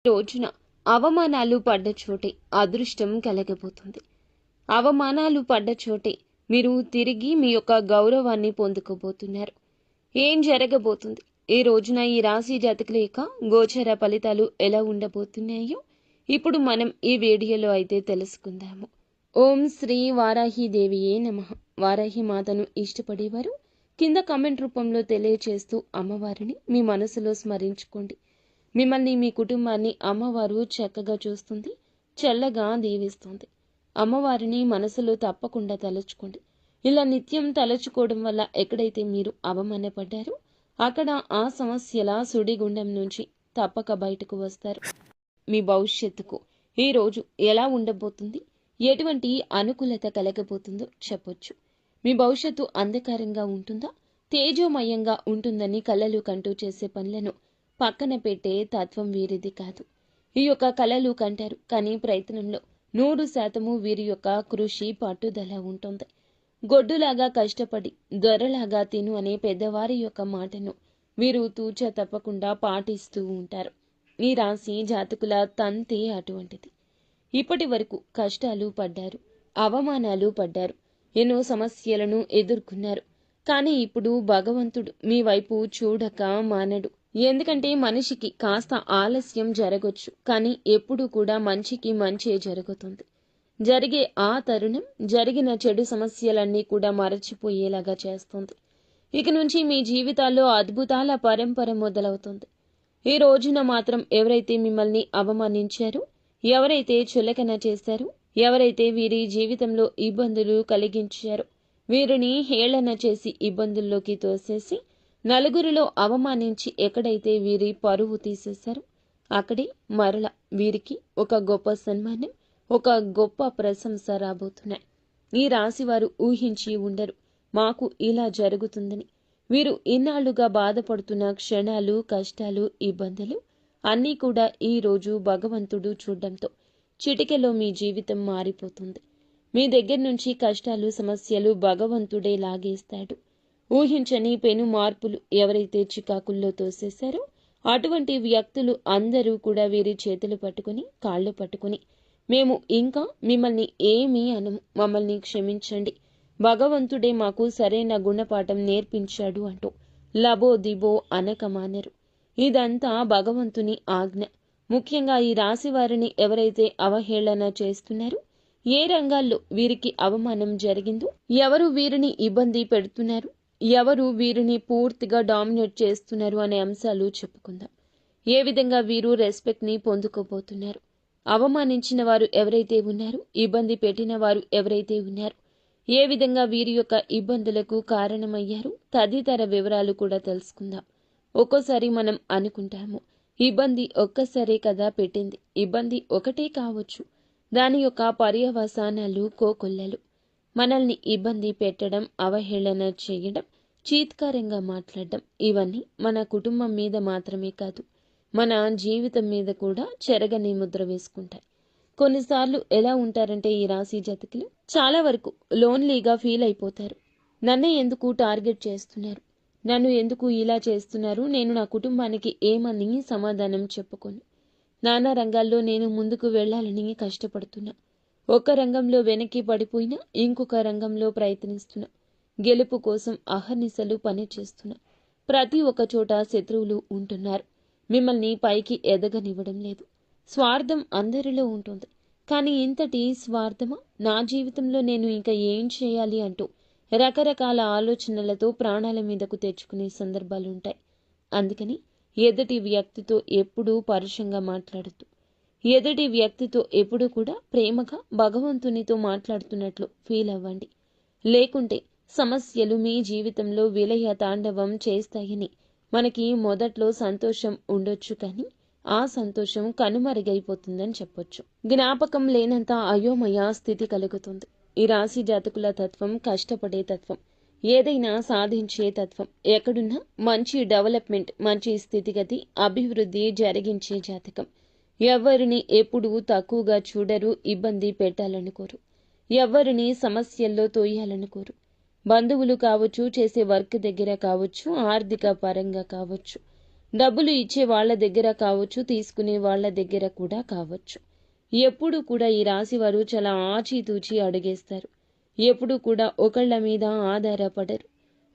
రోజున అవమానాలు పడ్డ చోటే అదృష్టం కలగబోతుంది. అవమానాలు పడ్డ చోటే మీరు తిరిగి మీ యొక్క గౌరవాన్ని పొందుకోబోతున్నారు. ఏం జరగబోతుంది, ఈ రోజున ఈ రాశి జాతకుల యొక్క గోచర ఫలితాలు ఎలా ఉండబోతున్నాయో ఇప్పుడు మనం ఈ వీడియోలో అయితే తెలుసుకుందాము. ఓం శ్రీ వారాహి దేవియే నమః. వారాహి మాతను ఇష్టపడేవారు కింద కామెంట్ రూపంలో తెలియచేస్తూ అమ్మవారిని మీ మనసులో స్మరించుకోండి. మిమ్మల్ని, మీ కుటుంబాన్ని అమ్మవారు చక్కగా చూస్తుంది, చల్లగా దీవిస్తుంది. అమ్మవారిని మనసులో తప్పకుండా తలుచుకోండి. ఇలా నిత్యం తలుచుకోవడం వల్ల ఎక్కడైతే మీరు అవమానపడ్డారో అక్కడ ఆ సమస్యల సుడిగుండం నుంచి తప్పక బయటకు వస్తారు. మీ భవిష్యత్తుకు ఈ రోజు ఎలా ఉండబోతుంది, ఎటువంటి అనుకూలత కలగబోతుందో చెప్పొచ్చు. మీ భవిష్యత్తు అంధకారంగా ఉంటుందా, తేజోమయంగా ఉంటుందని కలలు కంటూ చేసే పనులను పక్కన పెట్టే తత్వం వీరిది కాదు. ఈ యొక్క కలలు కంటారు, కానీ ప్రయత్నంలో 100% వీరి యొక్క కృషి పట్టుదల ఉంటుంది. గొడ్డులాగా కష్టపడి దొరలాగా తిను అనే పెద్దవారి యొక్క మాటను వీరు తూచ తప్పకుండా పాటిస్తూ ఉంటారు. ఈ రాశి జాతకుల తంతే అటువంటిది. ఇప్పటి వరకు కష్టాలు పడ్డారు, అవమానాలు పడ్డారు, ఎన్నో సమస్యలను ఎదుర్కొన్నారు. కానీ ఇప్పుడు భగవంతుడు మీ వైపు చూడక మానడు. ఎందుకంటే మనిషికి కాస్త ఆలస్యం జరగొచ్చు, కానీ ఎప్పుడు కూడా మంచికి మంచే జరుగుతుంది. జరిగే ఆ తరుణం జరిగిన చెడు సమస్యలన్నీ కూడా మరచిపోయేలాగా చేస్తుంది. ఇక నుంచి మీ జీవితాల్లో అద్భుతాల పరంపర మొదలవుతుంది. ఈ రోజున మాత్రం ఎవరైతే మిమ్మల్ని అవమానించారో, ఎవరైతే చులకన చేశారో, ఎవరైతే వీరి జీవితంలో ఇబ్బందులు కలిగించారో వీరిని హేళన చేసి ఇబ్బందుల్లోకి తోసేసి నలుగురిలో అవమానించి ఎక్కడైతే వీరి పరువు తీసేశారో అక్కడే మరల వీరికి ఒక గొప్ప సన్మానం, ఒక గొప్ప ప్రశంస రాబోతున్నాయి. ఈ రాశివారు ఊహించి ఉండరు మాకు ఇలా జరుగుతుందని. వీరు ఇన్నాళ్లుగా బాధపడుతున్న క్షణాలు, కష్టాలు, ఇబ్బందులు అన్నీ కూడా ఈ రోజు భగవంతుడు చూడడంతో చిటికెలో మీ జీవితం మారిపోతుంది. మీ దగ్గర నుంచి కష్టాలు, సమస్యలు భగవంతుడే లాగేస్తాడు. ఊహించని పెను మార్పులు ఎవరైతే చికాకుల్లో తోసేశారో అటువంటి వ్యక్తులు అందరూ కూడా వీరి చేతులు పట్టుకుని, కాళ్ళు పట్టుకుని మేము ఇంకా మిమ్మల్ని ఏమీ అనము, మమ్మల్ని క్షమించండి, భగవంతుడే మాకు సరైన గుణపాఠం నేర్పించాడు అంటూ లబో దిబో అనక మానరు. ఇదంతా భగవంతుని ఆజ్ఞ. ముఖ్యంగా ఈ రాశి వారిని ఎవరైతే అవహేళన చేస్తున్నారో, ఏ రంగాల్లో వీరికి అవమానం జరిగిందో, ఎవరు వీరిని ఇబ్బంది పెడుతున్నారు, ఎవరు వీరిని పూర్తిగా డామినేట్ చేస్తున్నారు అనే అంశాలు చెప్పుకుందాం. ఏ విధంగా వీరు రెస్పెక్ట్ ని పొందుకోబోతున్నారు, అవమానించిన వారు ఎవరైతే ఉన్నారో, ఇబ్బంది పెట్టిన వారు ఎవరైతే ఉన్నారో, ఏ విధంగా వీరి యొక్క ఇబ్బందులకు కారణమయ్యారు తదితర వివరాలు కూడా తెలుసుకుందాం. ఒక్కోసారి మనం అనుకుంటాము ఇబ్బంది ఒక్కసారే కదా పెట్టింది, ఇబ్బంది ఒకటే కావచ్చు, దాని యొక్క పర్యవసానాలు కోకొల్లలు. మనల్ని ఇబ్బంది పెట్టడం, అవహేళన చేయడం, చీత్కారంగా మాట్లాడడం ఇవన్నీ మన కుటుంబం మీద మాత్రమే కాదు, మన జీవితం మీద కూడా చెరగని ముద్ర వేసుకుంటాయి. కొన్నిసార్లు ఎలా ఉంటారంటే ఈ రాశి జాతకులు చాలా వరకు లోన్లీగా ఫీల్ అయిపోతారు. నన్నే ఎందుకు టార్గెట్ చేస్తున్నారు, నన్ను ఎందుకు ఇలా చేస్తున్నారు, నేను నా కుటుంబానికి ఏమని సమాధానం చెప్పుకోను. నానా రంగాల్లో నేను ముందుకు వెళ్లాలని కష్టపడుతున్నా, ఒక రంగంలో వెనక్కి పడిపోయినా ఇంకొక రంగంలో ప్రయత్నిస్తున్నా, గెలుపు కోసం అహర్నిశలు పనిచేస్తున్నా. ప్రతి ఒక్క చోట శత్రువులు ఉంటున్నారు, మిమ్మల్ని పైకి ఎదగనివ్వడం లేదు. స్వార్థం అందరిలో ఉంటుంది, కానీ ఇంతటి స్వార్థమా, నా జీవితంలో నేను ఇంకా ఏం చేయాలి అంటూ రకరకాల ఆలోచనలతో ప్రాణాల మీదకు తెచ్చుకునే సందర్భాలుంటాయి. అందుకని ఎదుటి వ్యక్తితో ఎప్పుడూ పరుషంగా మాట్లాడద్దు. ఎదుటి వ్యక్తితో ఎప్పుడూ కూడా ప్రేమగా భగవంతునితో మాట్లాడుతున్నట్లు ఫీల్ అవ్వండి. లేకుంటే సమస్యలు మీ జీవితంలో విలయ తాండవం చేస్తాయని మనకి మొదట్లో సంతోషం ఉండొచ్చు, కానీ ఆ సంతోషం కనుమరుగైపోతుందని చెప్పొచ్చు. జ్ఞాపకం లేనంత అయోమయ స్థితి కలుగుతుంది. ఈ రాశి జాతకుల తత్వం కష్టపడే తత్వం, ఏదైనా సాధించే తత్వం. ఎక్కడున్నా మంచి డెవలప్మెంట్, మంచి స్థితిగతి, అభివృద్ధి జరిగించే జాతకం. ఎవరిని ఎప్పుడూ తక్కువగా చూడరు, ఇబ్బంది పెట్టాలనుకోరు, ఎవరిని సమస్యల్లో తోయాలనుకోరు. బంధువులు కావచ్చు, చేసే వర్క్ దగ్గర కావచ్చు, ఆర్థిక పరంగా కావచ్చు, డబ్బులు ఇచ్చే వాళ్ళ దగ్గర కావచ్చు, తీసుకునే వాళ్ళ దగ్గర కూడా కావచ్చు. ఎప్పుడు కూడా ఈ రాశి వారు చాలా ఆచితూచి అడుగేస్తారు. ఎప్పుడు కూడా ఒకళ్ళ మీద ఆధారపడరు.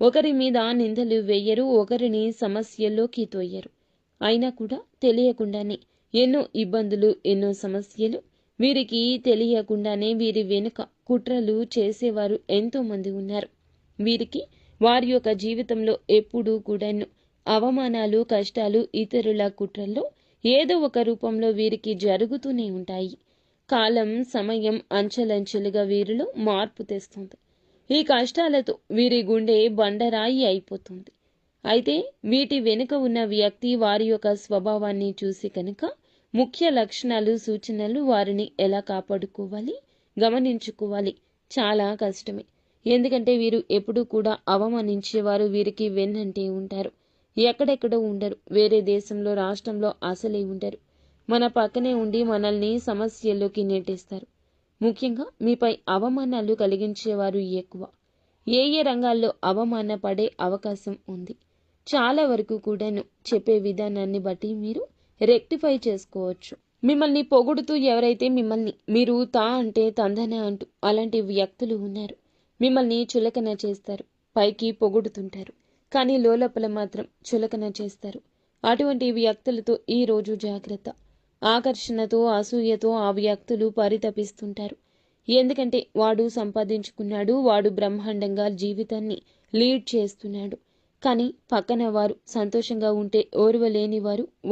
ఒకరి మీద నిందలు వేయరు, ఒకరిని సమస్యల్లోకి తోయరు. అయినా కూడా తెలియకుండానే ఎన్నో ఇబ్బందులు, ఎన్నో సమస్యలు, వీరికి తెలియకుండానే వీరి వెనుక కుట్రలు చేసేవారు ఎంతో మంది ఉన్నారు. వీరికి వారి యొక్క జీవితంలో ఎప్పుడూ కూడాను అవమానాలు, కష్టాలు, ఇతరుల కుట్రల్లో ఏదో ఒక రూపంలో వీరికి జరుగుతూనే ఉంటాయి. కాలం, సమయం అంచెలంచెలుగా వీరిలో మార్పు తెస్తుంది. ఈ కష్టాలతో వీరి గుండె బండరాయి అయిపోతుంది. అయితే వీటి వెనుక ఉన్న వ్యక్తి వారి యొక్క స్వభావాన్ని చూసి కనుక ముఖ్య లక్షణాలు, సూచనలు, వారిని ఎలా కాపాడుకోవాలి, గమనించుకోవాలి చాలా కష్టమే. ఎందుకంటే వీరు ఎప్పుడూ కూడా అవమానించేవారు వీరికి వెన్నంటే ఉంటారు. ఎక్కడెక్కడో ఉండరు. వేరే దేశంలో, రాష్ట్రంలో అసలే ఉండరు. మన పక్కనే ఉండి మనల్ని సమస్యల్లోకి నెట్టేస్తారు. ముఖ్యంగా మీపై అవమానాలు కలిగించేవారు ఎక్కువ. ఏ ఏ రంగాల్లో అవమాన పడే అవకాశం ఉంది. చాలా వరకు కూడాను చెప్పే విధానాన్ని బట్టి మీరు రెక్టిఫై చేసుకోవచ్చు. మిమ్మల్ని పొగుడుతూ ఎవరైతే మిమ్మల్ని మీరు తా అంటే తందన అంటూ అలాంటి వ్యక్తులు ఉన్నారు. మిమ్మల్ని చులకన చేస్తారు, పైకి పొగుడుతుంటారు, కానీ లోపల మాత్రం చులకన చేస్తారు. అటువంటి వ్యక్తులతో ఈ రోజు జాగ్రత్త. ఆకర్షణతో, అసూయతో ఆ వ్యక్తులు పరితపిస్తుంటారు. ఎందుకంటే వాడు సంపాదించుకున్నాడు, వాడు బ్రహ్మాండంగా జీవితాన్ని లీడ్ చేస్తున్నాడు. కానీ పక్కన వారు సంతోషంగా ఉంటే ఓర్వలేని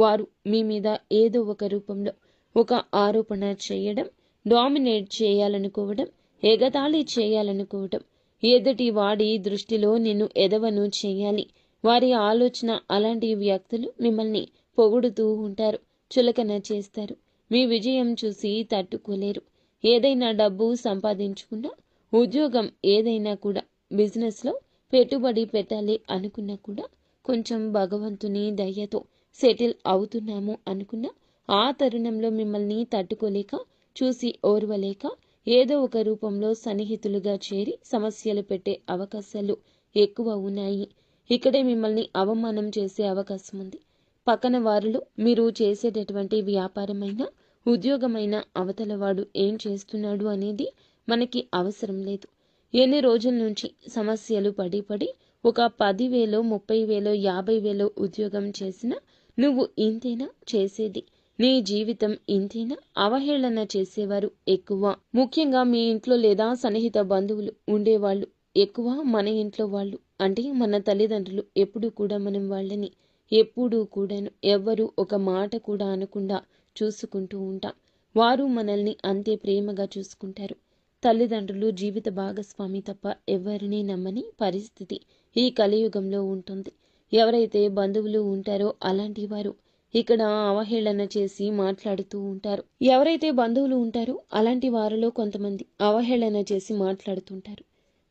వారు మీ మీద ఏదో ఒక రూపంలో ఒక ఆరోపణ చేయడం, డామినేట్ చేయాలనుకోవడం, ఎగతాళి చేయాలనుకోవడం, ఎదుటి వాడి దృష్టిలో నిన్ను ఎదవను చేయాలి. వారి ఆలోచన అలాంటి వ్యక్తులు మిమ్మల్ని పొగుడుతూ ఉంటారు, చులకన చేస్తారు. మీ విజయం చూసి తట్టుకోలేరు. ఏదైనా డబ్బు సంపాదించుకున్నా, ఉద్యోగం ఏదైనా కూడా, బిజినెస్లో పెట్టుబడి పెట్టాలి అనుకున్నా కూడా కొంచెం భగవంతుని దయతో సెటిల్ అవుతున్నాము అనుకున్నా ఆ తరుణంలో మిమ్మల్ని తట్టుకోలేక, చూసి ఓర్వలేక ఏదో ఒక రూపంలో సన్నిహితులుగా చేరి సమస్యలు పెట్టే అవకాశాలు ఎక్కువ ఉన్నాయి. ఇక్కడే మిమ్మల్ని అవమానం చేసే అవకాశం ఉంది. పక్కన వారిలో మీరు చేసేటటువంటి వ్యాపారమైన, ఉద్యోగమైన అవతలవాడు ఏం చేస్తున్నాడు అనేది మనకి అవసరం లేదు. ఎన్ని రోజుల నుంచి సమస్యలు పడి ఒక 10,000, 30,000, 50,000 ఉద్యోగం చేసినా నువ్వు ఇంతేనా చేసేది, నీ జీవితం ఇంతేనా, అవహేళన చేసేవారు ఎక్కువ. ముఖ్యంగా మీ ఇంట్లో లేదా సన్నిహిత బంధువులు ఉండేవాళ్ళు ఎక్కువ. మన ఇంట్లో వాళ్ళు అంటే మన తల్లిదండ్రులు ఎప్పుడూ కూడా మనం వాళ్ళని ఎప్పుడూ కూడాను ఎవ్వరూ ఒక మాట కూడా అనకుండా చూసుకుంటూ ఉంటాం. వారు మనల్ని అంతే ప్రేమగా చూసుకుంటారు. తల్లిదండ్రులు జీవిత భాగస్వామి తప్ప ఎవరినీ నమ్మని పరిస్థితి ఈ కలియుగంలో ఉంటుంది. ఎవరైతే బంధువులు ఉంటారో అలాంటి వారు ఇక్కడ అవహేళన చేసి మాట్లాడుతూ ఉంటారు. ఎవరైతే బంధువులు ఉంటారో అలాంటి వారిలో కొంతమంది అవహేళన చేసి మాట్లాడుతుంటారు.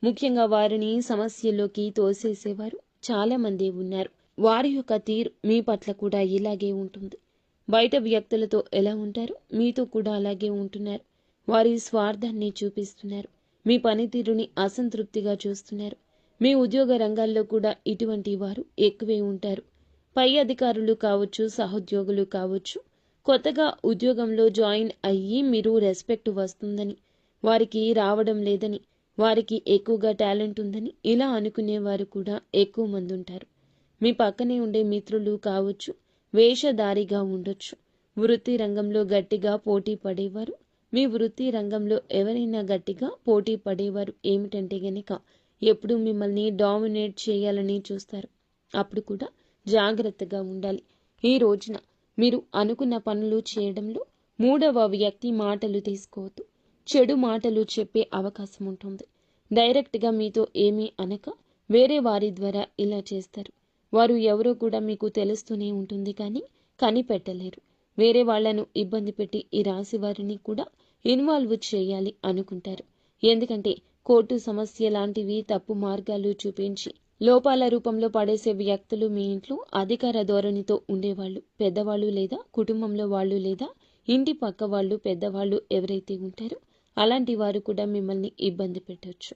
ముఖ్యంగా వారిని సమస్యల్లోకి తోసేసేవారు చాలా మంది ఉన్నారు. వారి యొక్క తీరు మీ పట్ల కూడా ఇలాగే ఉంటుంది. బయట వ్యక్తులతో ఎలా ఉంటారో మీతో కూడా అలాగే ఉంటున్నారు. వారి స్వార్థాన్ని చూపిస్తున్నారు. మీ పనితీరుని అసంతృప్తిగా చూస్తున్నారు. మీ ఉద్యోగ రంగాల్లో కూడా ఇటువంటి వారు ఎక్కువే ఉంటారు. పై అధికారులు కావచ్చు, సహోద్యోగులు కావచ్చు, కొత్తగా ఉద్యోగంలో జాయిన్ అయ్యి మీరు రెస్పెక్ట్ వస్తుందని, వారికి రావడం లేదని, వారికి ఎక్కువగా టాలెంట్ ఉందని ఇలా అనుకునేవారు కూడా ఎక్కువ మంది ఉంటారు. మీ పక్కనే ఉండే మిత్రులు కావచ్చు, వేషధారిగా ఉండొచ్చు. వృత్తి రంగంలో గట్టిగా పోటీ పడేవారు, మీ వృత్తి రంగంలో ఎవరైనా గట్టిగా పోటీ పడేవారు ఏమిటంటే గనక ఎప్పుడు మిమ్మల్ని డామినేట్ చేయాలని చూస్తారు. అప్పుడు కూడా జాగ్రత్తగా ఉండాలి. ఈ రోజున మీరు అనుకున్న పనులు చేయడంలో మూడవ వ్యక్తి మాటలు తీసుకోవద్దు. చెడు మాటలు చెప్పే అవకాశం ఉంటుంది. డైరెక్ట్గా మీతో ఏమీ అనక వేరే వారి ద్వారా ఇలా చేస్తారు. వారు ఎవరో కూడా మీకు తెలుస్తూనే ఉంటుంది, కానీ కనిపెట్టలేరు. వేరే వాళ్లను ఇబ్బంది పెట్టి ఈ రాశి వారిని కూడా ఇన్వాల్వ్ చేయాలి అనుకుంటారు. ఎందుకంటే కోర్టు సమస్య లాంటివి తప్పు మార్గాలు చూపించి లోపాల రూపంలో పడేసే వ్యక్తులు మీ ఇంట్లో అధికార ధోరణితో ఉండేవాళ్ళు, పెద్దవాళ్ళు లేదా కుటుంబంలో వాళ్ళు లేదా ఇంటి పక్క వాళ్ళు, పెద్దవాళ్ళు ఎవరైతే ఉంటారో అలాంటి వారు కూడా మిమ్మల్ని ఇబ్బంది పెట్టొచ్చు.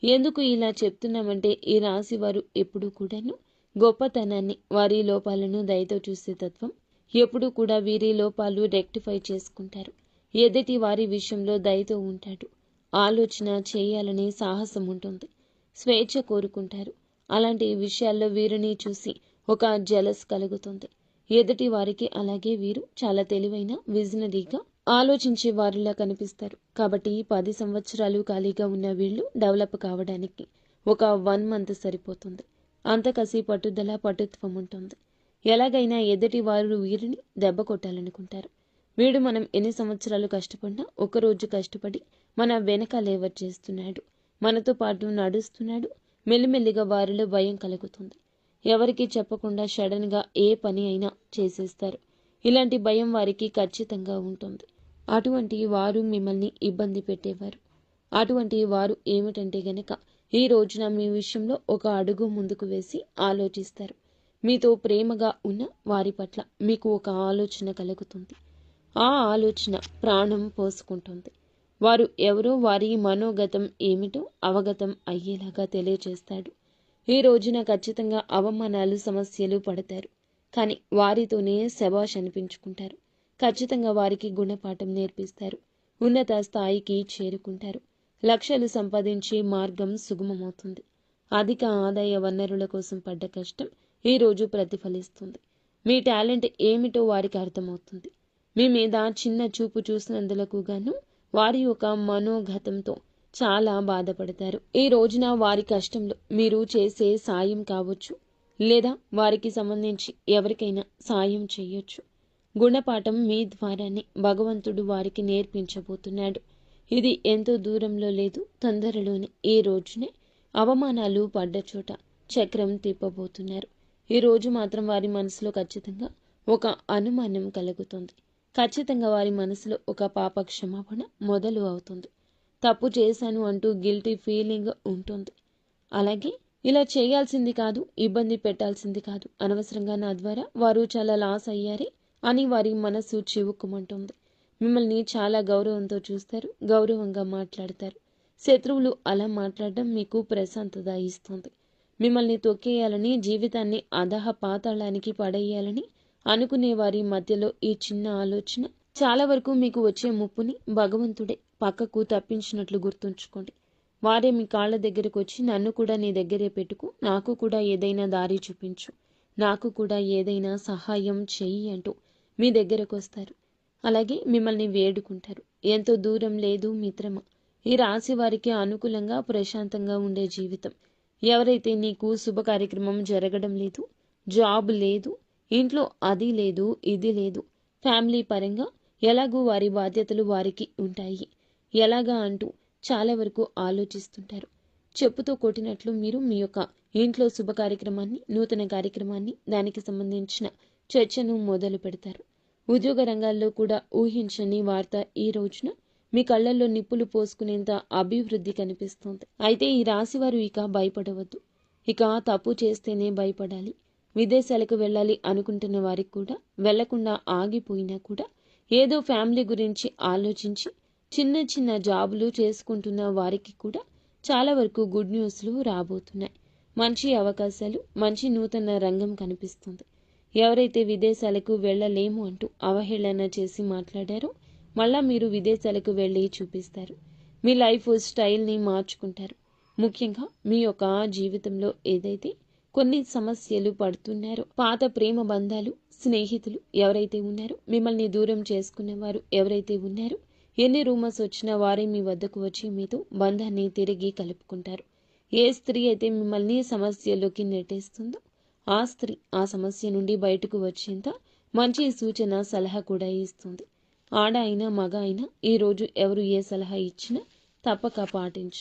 ఎందుకు ఇలా చెప్తున్నామంటే ఈ రాశి వారు ఎప్పుడూ కూడాను గొప్పతనాన్ని, వారి లోపాలను దయతో చూసే తత్వం. ఎప్పుడూ కూడా వీరి లోపాలు రెక్టిఫై చేసుకుంటారు. ఎదుటి వారి విషయంలో దయతో ఉంటాడు. ఆలోచన చేయాలనే సాహసం ఉంటుంది. స్వేచ్ఛ కోరుకుంటారు. అలాంటి విషయాల్లో వీరిని చూసి ఒక జలస్ కలుగుతుంది. ఎదుటి వారికి అలాగే వీరు చాలా తెలివైన, విజనరీగా ఆలోచించే వారిలా కనిపిస్తారు. కాబట్టి 10 సంవత్సరాలు ఖాళీగా ఉన్న వీళ్ళు డెవలప్ కావడానికి ఒక 1 మంత్ సరిపోతుంది. అంత కసి, పట్టుదల, పటుత్వం ఉంటుంది. ఎలాగైనా ఎదుటి వారు వీరిని దెబ్బ కొట్టాలనుకుంటారు. వీడు మనం ఎన్ని సంవత్సరాలు కష్టపడినా ఒకరోజు కష్టపడి మన వెనక లేవర్ చేస్తున్నాడు, మనతో పాటు నడుస్తున్నాడు. మెల్లిమెల్లిగా వారిలో భయం కలుగుతుంది. ఎవరికి చెప్పకుండా సడన్గా ఏ పని అయినా చేసేస్తారు. ఇలాంటి భయం వారికి ఖచ్చితంగా ఉంటుంది. అటువంటి వారు మిమ్మల్ని ఇబ్బంది పెట్టేవారు. అటువంటి వారు ఏమిటంటే గనక ఈ రోజున మీ విషయంలో ఒక అడుగు ముందుకు వేసి ఆలోచిస్తారు. మీతో ప్రేమగా ఉన్న వారి పట్ల మీకు ఒక ఆలోచన కలుగుతుంది. ఆ ఆలోచన ప్రాణం పోసుకుంటుంది. వారు ఎవరో, వారి మనోగతం ఏమిటో అవగతం అయ్యేలాగా తెలియచేస్తాడు. ఈ రోజున ఖచ్చితంగా అవమానాలు, సమస్యలు పడతారు. కానీ వారితోనే శబాష్ అనిపించుకుంటారు. ఖచ్చితంగా వారికి గుణపాఠం నేర్పిస్తారు. ఉన్నత స్థాయికి చేరుకుంటారు. లక్షలు సంపాదించే మార్గం సుగమమవుతుంది. అధిక ఆదాయ వనరుల కోసం పడ్డ కష్టం ఈ రోజు ప్రతిఫలిస్తుంది. మీ టాలెంట్ ఏమిటో వారికి అర్థమవుతుంది. మీ మీద చిన్న చూపు చూసినందులకు గాను వారి యొక్క మనోగతంతో చాలా బాధపడతారు. ఈ రోజున వారి కష్టంలో మీరు చేసే సాయం కావచ్చు, లేదా వారికి సంబంధించి ఎవరికైనా సాయం చేయొచ్చు. గుణపాఠం మీ ద్వారానే భగవంతుడు వారికి నేర్పించబోతున్నాడు. ఇది ఎంతో దూరంలో లేదు, తొందరలోనే ఈ రోజునే అవమానాలు పడ్డ చోట చక్రం తిప్పబోతున్నారు. ఈ రోజు మాత్రం వారి మనసులో ఖచ్చితంగా ఒక అనుమానం కలుగుతుంది. ఖచ్చితంగా వారి మనసులో ఒక పాప క్షమాపణ మొదలు అవుతుంది. తప్పు చేశాను అంటూ గిల్టీ ఫీలింగ్ ఉంటుంది. అలాగే ఇలా చేయాల్సింది కాదు, ఇబ్బంది పెట్టాల్సింది కాదు, అనవసరంగా నా ద్వారా వారు చాలా లాస్ అయ్యారే అని వారి మనసు చివుక్కుమంటుంది. మిమ్మల్ని చాలా గౌరవంతో చూస్తారు, గౌరవంగా మాట్లాడతారు. శత్రువులు అలా మాట్లాడడం మీకు ప్రశాంతత ఇస్తుంది. మిమ్మల్ని తొక్కేయాలని, జీవితాన్ని అధహ పాతాళానికి పడేయాలని అనుకునే వారి మధ్యలో ఈ చిన్న ఆలోచన చాలా వరకు మీకు వచ్చే ముప్పుని భగవంతుడే పక్కకు తప్పించినట్లు గుర్తుంచుకోండి. వారే మీ కాళ్ళ దగ్గరకు వచ్చి నన్ను కూడా నీ దగ్గరే పెట్టుకు, నాకు కూడా ఏదైనా దారి చూపించు, నాకు కూడా ఏదైనా సహాయం చెయ్యి అంటూ మీ దగ్గరకు వస్తారు. అలాగే మిమ్మల్ని వేడుకుంటారు. ఎంతో దూరం లేదు మిత్రమా, ఈ రాశి వారికి అనుకూలంగా ప్రశాంతంగా ఉండే జీవితం. ఎవరైతే నీకు శుభ కార్యక్రమం జరగడం లేదు, జాబ్ లేదు, ఇంట్లో అది లేదు, ఇది లేదు, ఫ్యామిలీ పరంగా ఎలాగూ వారి బాధ్యతలు వారికి ఉంటాయి, ఎలాగా అంటూ చాలా వరకు ఆలోచిస్తుంటారు. చెప్పుతో కొట్టినట్లు మీరు మీ యొక్క ఇంట్లో శుభ కార్యక్రమాన్ని, నూతన కార్యక్రమాన్ని, దానికి సంబంధించిన చర్చను మొదలు పెడతారు. ఉద్యోగ రంగాల్లో కూడా ఊహించని వార్త ఈ రోజున మీ కళ్ళల్లో నిప్పులు పోసుకునేంత అభివృద్ధి కనిపిస్తోంది. అయితే ఈ రాశి వారు ఇక భయపడవద్దు. ఇక తప్పు చేస్తేనే భయపడాలి. విదేశాలకు వెళ్ళాలి అనుకుంటున్న వారికి కూడా, వెళ్లకుండా ఆగిపోయినా కూడా, ఏదో ఫ్యామిలీ గురించి ఆలోచించి చిన్న చిన్న జాబులు చేసుకుంటున్న వారికి కూడా చాలా వరకు గుడ్ న్యూస్లు రాబోతున్నాయి. మంచి అవకాశాలు, మంచి నూతన రంగం కనిపిస్తుంది. ఎవరైతే విదేశాలకు వెళ్ళలేము అంటూ అవహేళన చేసి మాట్లాడారో మళ్ళా మీరు విదేశాలకు వెళ్ళి చూపిస్తారు. మీ లైఫ్ స్టైల్ని మార్చుకుంటారు. ముఖ్యంగా మీ యొక్క జీవితంలో ఏదైతే కొన్ని సమస్యలు పడుతున్నారో, పాత ప్రేమ బంధాలు, స్నేహితులు ఎవరైతే ఉన్నారో, మిమ్మల్ని దూరం చేసుకునేవారు ఎవరైతే ఉన్నారో, ఎన్ని రూమర్స్ వచ్చినా వారే మీ వద్దకు వచ్చి మీతో బంధాన్ని తిరిగి కలుపుకుంటారు. ఏ స్త్రీ అయితే మిమ్మల్ని సమస్యలోకి నెట్టేస్తుందో ఆ స్త్రీ ఆ సమస్య నుండి బయటకు వచ్చేంత మంచి సూచన, సలహా కూడా ఇస్తుంది. ఆడ అయినా మగ అయినా ఈరోజు ఎవరు ఏ సలహా ఇచ్చినా తప్పక పాటించు.